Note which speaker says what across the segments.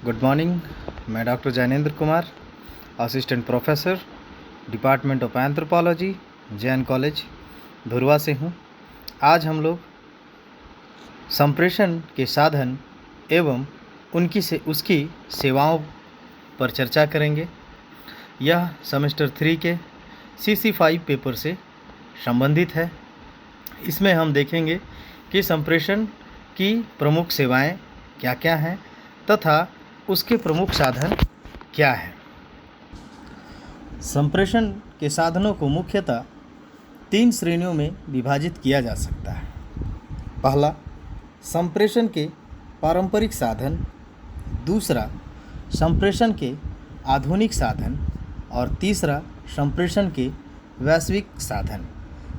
Speaker 1: Good morning. मैं doctor Jainendra Kumar, assistant professor, department of anthropology, Jain college Dhurwa से हूँ। आज हम लोग संप्रेषण के साधन एवं उसकी सेवाओं पर चर्चा करेंगे। यह सेमेस्टर 3 के CC5 पेपर से संबंधित है। इसमें हम देखेंगे कि संप्रेषण की प्रमुख सेवाएं क्या क्या हैं तथा उसके प्रमुख साधन क्या है। संप्रेषण के साधनों को मुख्यतः 3 श्रेणियों में विभाजित किया जा सकता है। पहला, संप्रेषण के पारंपरिक साधन। दूसरा, संप्रेषण के आधुनिक साधन। और तीसरा, संप्रेषण के वैश्विक साधन।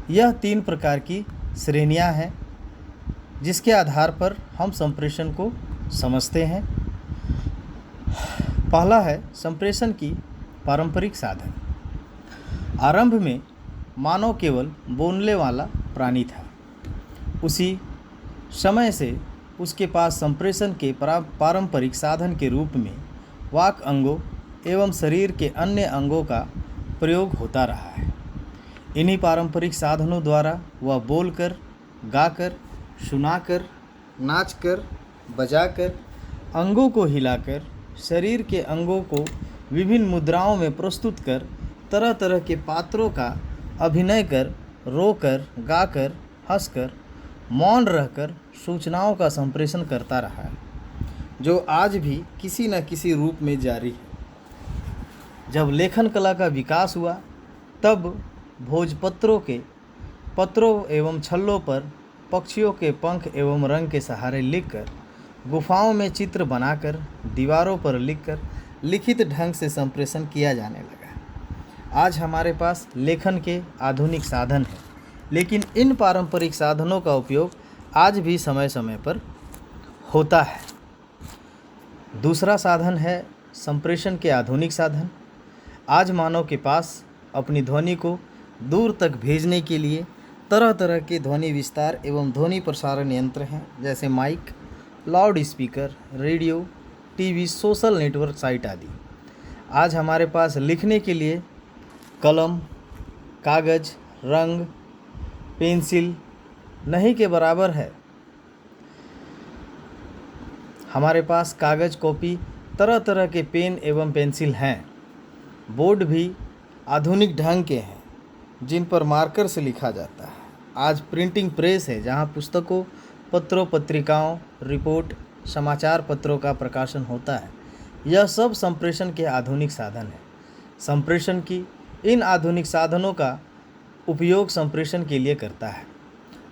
Speaker 1: यह 3 प्रकार की श्रेणियां हैं जिसके आधार पर हम संप्रेषण को समझते हैं। पहला है संप्रेषण की पारंपरिक साधन। आरंभ में मानव केवल बोलने वाला प्राणी था। उसी समय से उसके पास संप्रेषण के पारंपरिक साधन के रूप में वाक अंगों एवं शरीर के अन्य अंगों का प्रयोग होता रहा है। इन्हीं पारंपरिक साधनों द्वारा वह बोलकर, गाकर, सुनाकर, नाचकर, बजाकर, अंगों को हिलाकर, शरीर के अंगों को विभिन्न मुद्राओं में प्रस्तुत कर, तरह तरह के पात्रों का अभिनय कर, रोकर, गाकर, हंसकर, मौन रहकर सूचनाओं का संप्रेषण करता रहा है, जो आज भी किसी न किसी रूप में जारी है। जब लेखन कला का विकास हुआ तब भोजपत्रों के पत्रों एवं छल्लों पर पक्षियों के पंख एवं रंग के सहारे लिखकर, गुफाओं में चित्र बनाकर, दीवारों पर लिखकर लिखित ढंग से संप्रेषण किया जाने लगा। आज हमारे पास लेखन के आधुनिक साधन हैं, लेकिन इन पारंपरिक साधनों का उपयोग आज भी समय समय पर होता है। दूसरा साधन है संप्रेषण के आधुनिक साधन। आज मानव के पास अपनी ध्वनि को दूर तक भेजने के लिए तरह तरह के ध्वनि विस्तार एवं ध्वनि प्रसारण यंत्र हैं, जैसे mic, loud speaker, radio, TV, social network site आदि। आज हमारे पास लिखने के लिए कलम, कागज़, रंग, पेंसिल नहीं के बराबर है। हमारे पास कागज़, कॉपी, तरह तरह के पेन एवं पेंसिल हैं। बोर्ड भी आधुनिक ढंग के हैं जिन पर मार्कर से लिखा जाता है। आज प्रिंटिंग प्रेस है जहां पुस्तकों, पत्रों, पत्रिकाओं, रिपोर्ट, समाचार पत्रों का प्रकाशन होता है। यह सब संप्रेषण के आधुनिक साधन हैं। संप्रेषण की इन आधुनिक साधनों का उपयोग संप्रेषण के लिए करता है।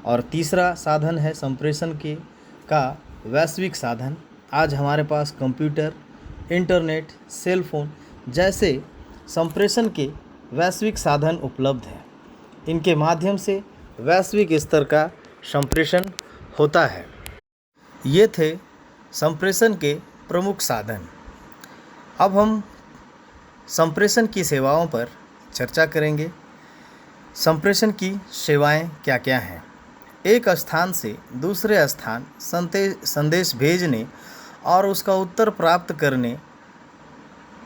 Speaker 1: और तीसरा साधन है संप्रेषण का वैश्विक साधन। आज हमारे पास कंप्यूटर, इंटरनेट, सेल फोन जैसे संप्रेषण के वैश्विक साधन उपलब्ध हैं। इनके माध्यम से वैश्विक स्तर का संप्रेषण होता है। ये थे संप्रेषण के प्रमुख साधन। अब हम संप्रेषण की सेवाओं पर चर्चा करेंगे। संप्रेषण की सेवाएं क्या क्या हैं? एक स्थान से दूसरे स्थान संदेश भेजने और उसका उत्तर प्राप्त करने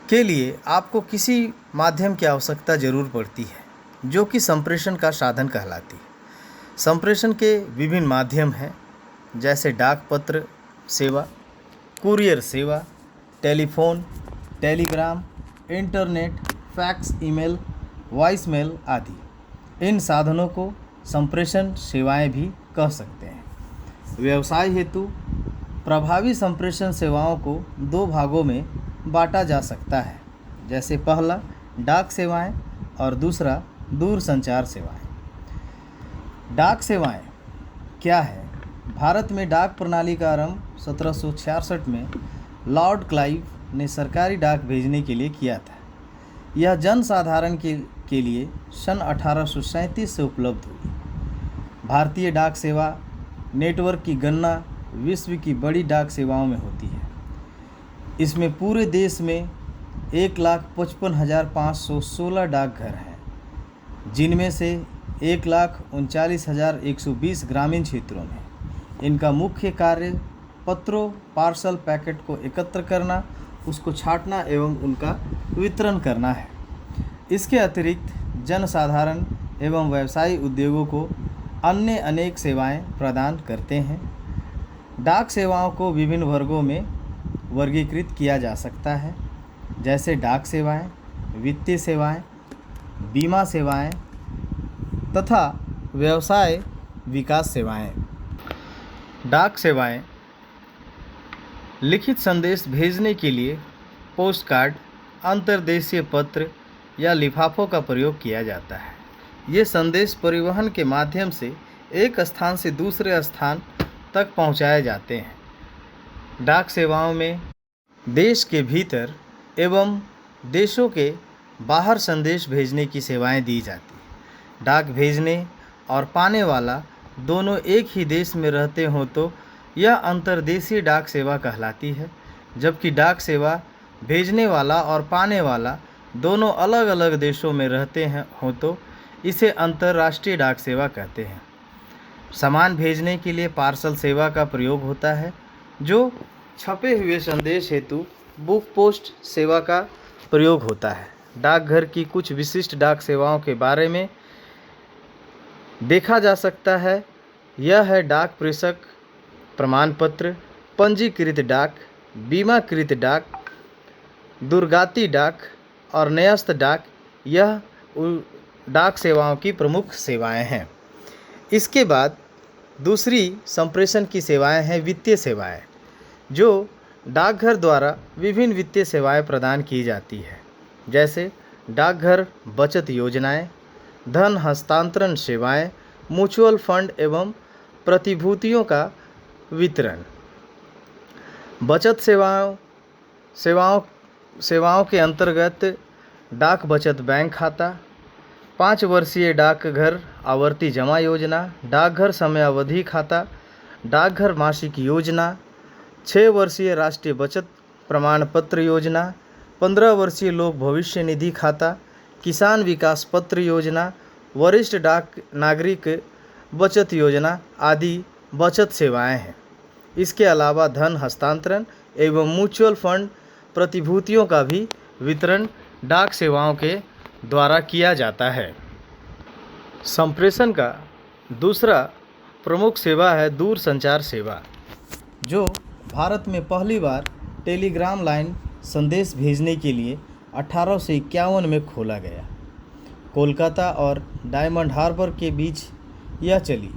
Speaker 1: के लिए आपको किसी माध्यम की आवश्यकता जरूर पड़ती है, जो कि संप्रेषण का साधन कहलाती है। संप्रेषण के विभिन्न माध्यम हैं, जैसे डाक पत्र सेवा, कुरियर सेवा, telephone, Telegram, internet, fax, email, voicemail आदि। इन साधनों को संप्रेषण सेवाएं भी कह सकते हैं। व्यवसाय हेतु प्रभावी संप्रेषण सेवाओं को 2 भागों में बांटा जा सकता है, जैसे पहला डाक सेवाएं और दूसरा दूरसंचार सेवाएं। डाक सेवाएं क्या है? भारत में डाक प्रणाली का आरंभ 1766 में लॉर्ड क्लाइव ने सरकारी डाक भेजने के लिए किया था। यह जन साधारण के लिए सन 1837 से उपलब्ध हुई। भारतीय डाक सेवा नेटवर्क की गणना विश्व की बड़ी डाक सेवाओं में होती है। इसमें पूरे देश में 1,55,516 डाकघर हैं, जिनमें से 1,39,120 ग्रामीण क्षेत्रों में। इनका मुख्य कार्य पत्रों पार्सल पैकेट को एकत्र करना, उसको छांटना एवं उनका वितरण करना है। इसके अतिरिक्त जनसाधारण एवं व्यवसायी उद्योगों को अन्य अनेक सेवाएं प्रदान करते हैं। डाक सेवाओं को विभिन्न वर्गों में वर्गीकृत किया जा सकता है, जैसे डाक सेवाएं, वित्तीय सेवाएं, बीमा सेवाएं तथा व्यवसाय विकास सेवाएं। डाक सेवाएं लिखित संदेश भेजने के लिए पोस्ट कार्ड, अंतर्देशीय पत्र या लिफाफों का प्रयोग किया जाता है। ये संदेश परिवहन के माध्यम से एक स्थान से दूसरे स्थान तक पहुंचाए जाते हैं। डाक सेवाओं में देश के भीतर एवं देशों के बाहर संदेश भेजने की सेवाएं दी जाती हैं। डाक भेजने और पाने वाला दोनों एक ही देश में रहते हों तो यह अंतर्देशीय डाक सेवा कहलाती है, जबकि डाक सेवा भेजने वाला और पाने वाला दोनों अलग अलग देशों में रहते हैं हों तो इसे अंतर्राष्ट्रीय डाक सेवा कहते हैं। सामान भेजने के लिए पार्सल सेवा का प्रयोग होता है, जो छपे हुए संदेश हेतु बुक पोस्ट सेवा का प्रयोग होता है। डाकघर की कुछ विशिष्ट डाक सेवाओं के बारे में देखा जा सकता है। यह है डाक प्रेषक प्रमाण पत्र, पंजीकृत डाक, बीमाकृत डाक, दुर्गाती डाक और न्यस्त डाक। यह डाक सेवाओं की प्रमुख सेवाएं हैं। इसके बाद दूसरी संप्रेषण की सेवाएं हैं वित्तीय सेवाएं, जो डाकघर द्वारा विभिन्न वित्तीय सेवाएं प्रदान की जाती है, जैसे डाकघर बचत योजनाएं, धन हस्तांतरण सेवाएं, म्यूचुअल फंड एवं प्रतिभूतियों का वितरण। बचत सेवाओं के अंतर्गत डाक बचत बैंक खाता, 5 वर्षीय डाकघर आवर्ती जमा योजना, डाकघर समयावधि खाता, डाकघर मासिक योजना, 6 वर्षीय राष्ट्रीय बचत प्रमाण पत्र योजना, 15 वर्षीय लोक भविष्य निधि खाता, किसान विकास पत्र योजना, वरिष्ठ डाक नागरिक बचत योजना आदि बचत सेवाएं हैं। इसके अलावा धन हस्तांतरण एवं म्यूचुअल फंड प्रतिभूतियों का भी वितरण डाक सेवाओं के द्वारा किया जाता है। संप्रेषण का दूसरा प्रमुख सेवा है दूर संचार सेवा, जो भारत में पहली बार टेलीग्राम लाइन संदेश भेजने के लिए 1851 में खोला गया। कोलकाता और डायमंड हार्बर के बीच यह चली।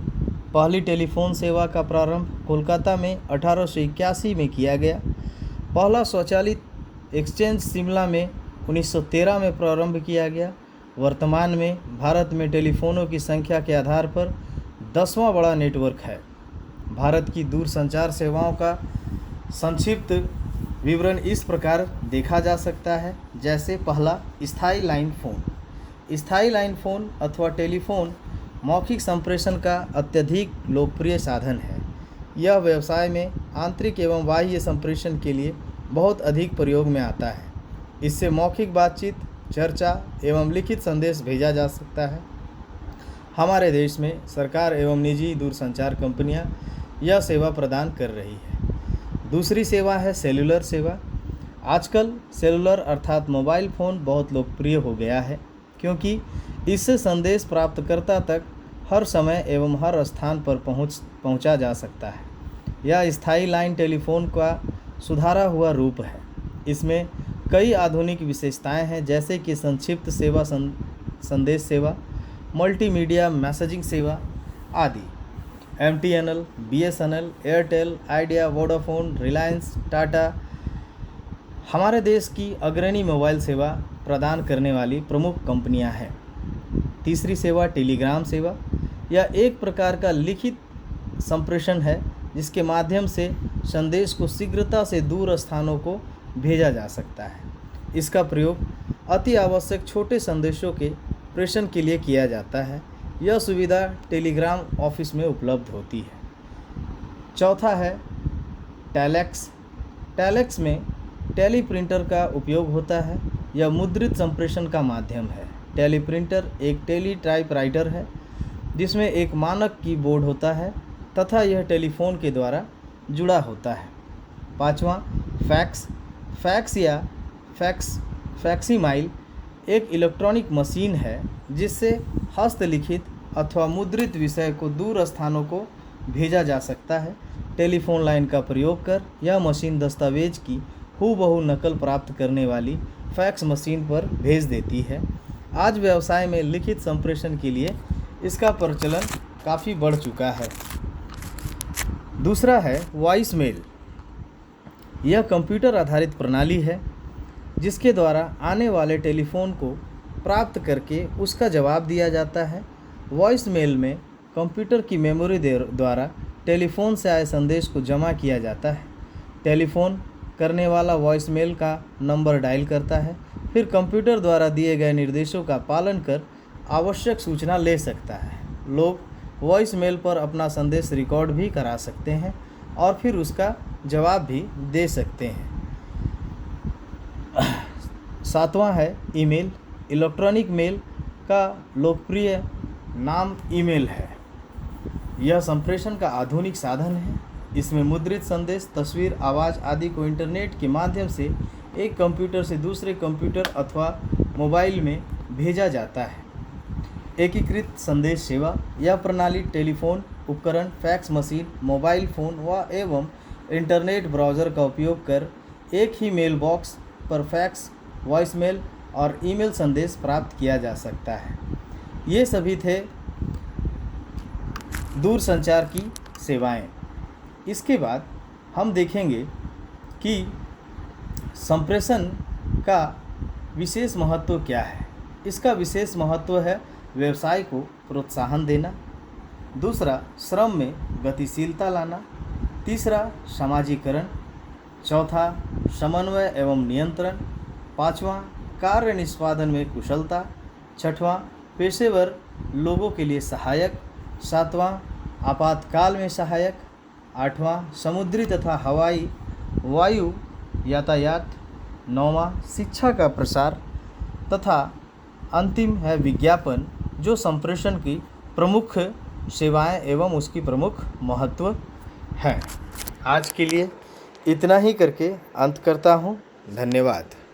Speaker 1: पहली टेलीफोन सेवा का प्रारंभ कोलकाता में 1881 में किया गया। पहला स्वचालित एक्सचेंज शिमला में 1913 में प्रारंभ किया गया। वर्तमान में भारत में टेलीफोनों की संख्या के आधार पर 10वां बड़ा नेटवर्क है। भारत की दूरसंचार सेवाओं का संक्षिप्त विवरण इस प्रकार देखा जा सकता है, जैसे पहला स्थायी लाइन फ़ोन। स्थायी लाइन फ़ोन अथवा टेलीफोन मौखिक संप्रेषण का अत्यधिक लोकप्रिय साधन है। यह व्यवसाय में आंतरिक एवं बाह्य संप्रेषण के लिए बहुत अधिक प्रयोग में आता है। इससे मौखिक बातचीत, चर्चा एवं लिखित संदेश भेजा जा सकता है। हमारे देश में सरकार एवं निजी दूरसंचार कंपनियां यह सेवा प्रदान कर रही है। दूसरी सेवा है सेलुलर सेवा। आजकल सेलुलर अर्थात मोबाइल फ़ोन बहुत लोकप्रिय हो गया है, क्योंकि इससे संदेश प्राप्तकर्ता तक हर समय एवं हर स्थान पर पहुंचा जा सकता है। यह स्थायी लाइन टेलीफोन का सुधारा हुआ रूप है। इसमें कई आधुनिक विशेषताएं हैं, जैसे कि संक्षिप्त सेवा, संदेश सेवा, मल्टीमीडिया मैसेजिंग सेवा आदि। MTNL, BSNL, Airtel, idea, Vodafone, Reliance, Tata हमारे देश की अग्रणी मोबाइल सेवा प्रदान करने वाली प्रमुख कंपनियां हैं। तीसरी सेवा टेलीग्राम सेवा। यह एक प्रकार का लिखित संप्रेषण है, जिसके माध्यम से संदेश को शीघ्रता से दूर स्थानों को भेजा जा सकता है। इसका प्रयोग अति आवश्यक छोटे संदेशों के प्रेषण के लिए किया जाता है। यह सुविधा टेलीग्राम ऑफिस में उपलब्ध होती है। चौथा है टेलेक्स। टेलेक्स में टेलीप्रिंटर का उपयोग होता है। यह मुद्रित संप्रेषण का माध्यम है। टेलीप्रिंटर एक टेली टाइपराइटर है, जिसमें एक मानक कीबोर्ड होता है तथा यह टेलीफोन के द्वारा जुड़ा होता है। पाँचवा, फैक्स। फैक्स या फैक्सीमाइल एक इलेक्ट्रॉनिक मशीन है जिससे हस्तलिखित अथवा मुद्रित विषय को दूर स्थानों को भेजा जा सकता है। टेलीफोन लाइन का प्रयोग कर यह मशीन दस्तावेज की हूबहू नकल प्राप्त करने वाली फैक्स मशीन पर भेज देती है। आज व्यवसाय में लिखित संप्रेषण के लिए इसका प्रचलन काफ़ी बढ़ चुका है। दूसरा है वॉइस मेल। यह कंप्यूटर आधारित प्रणाली है जिसके द्वारा आने वाले टेलीफोन को प्राप्त करके उसका जवाब दिया जाता है। वॉइस मेल में कंप्यूटर की मेमोरी द्वारा टेलीफोन से आए संदेश को जमा किया जाता है। टेलीफोन करने वाला वॉइस मेल का नंबर डायल करता है, फिर कंप्यूटर द्वारा दिए गए निर्देशों का पालन कर आवश्यक सूचना ले सकता है। लोग वॉइस मेल पर अपना संदेश रिकॉर्ड भी करा सकते हैं और फिर उसका जवाब भी दे सकते हैं। सातवां है ईमेल। इलेक्ट्रॉनिक मेल का लोकप्रिय नाम ईमेल है। यह संप्रेषण का आधुनिक साधन है। इसमें मुद्रित संदेश, तस्वीर, आवाज़ आदि को इंटरनेट के माध्यम से एक कंप्यूटर से दूसरे कंप्यूटर अथवा मोबाइल में भेजा जाता है। एकीकृत संदेश सेवा। यह प्रणाली टेलीफोन उपकरण, फैक्स मशीन, मोबाइल फ़ोन व एवं इंटरनेट ब्राउज़र का उपयोग कर एक ही मेल बॉक्स पर फैक्स, वॉइसमेल और ईमेल संदेश प्राप्त किया जा सकता है। ये सभी थे दूरसंचार की सेवाएं। इसके बाद हम देखेंगे कि संप्रेषण का विशेष महत्व क्या है। इसका विशेष महत्व है व्यवसाय को प्रोत्साहन देना। दूसरा, श्रम में गतिशीलता लाना। तीसरा, समाजीकरण। चौथा, समन्वय एवं नियंत्रण। पाँचवां, कार्य निष्पादन में कुशलता। छठवां, पेशेवर लोगों के लिए सहायक। सातवां, आपातकाल में सहायक। आठवां, समुद्री तथा हवाई वायु यातायात। नौवां, शिक्षा का प्रसार। तथा अंतिम है विज्ञापन, जो संप्रेषण की प्रमुख सेवाएं एवं उसकी प्रमुख महत्व है। आज के लिए इतना ही करके अंत करता हूँ। धन्यवाद।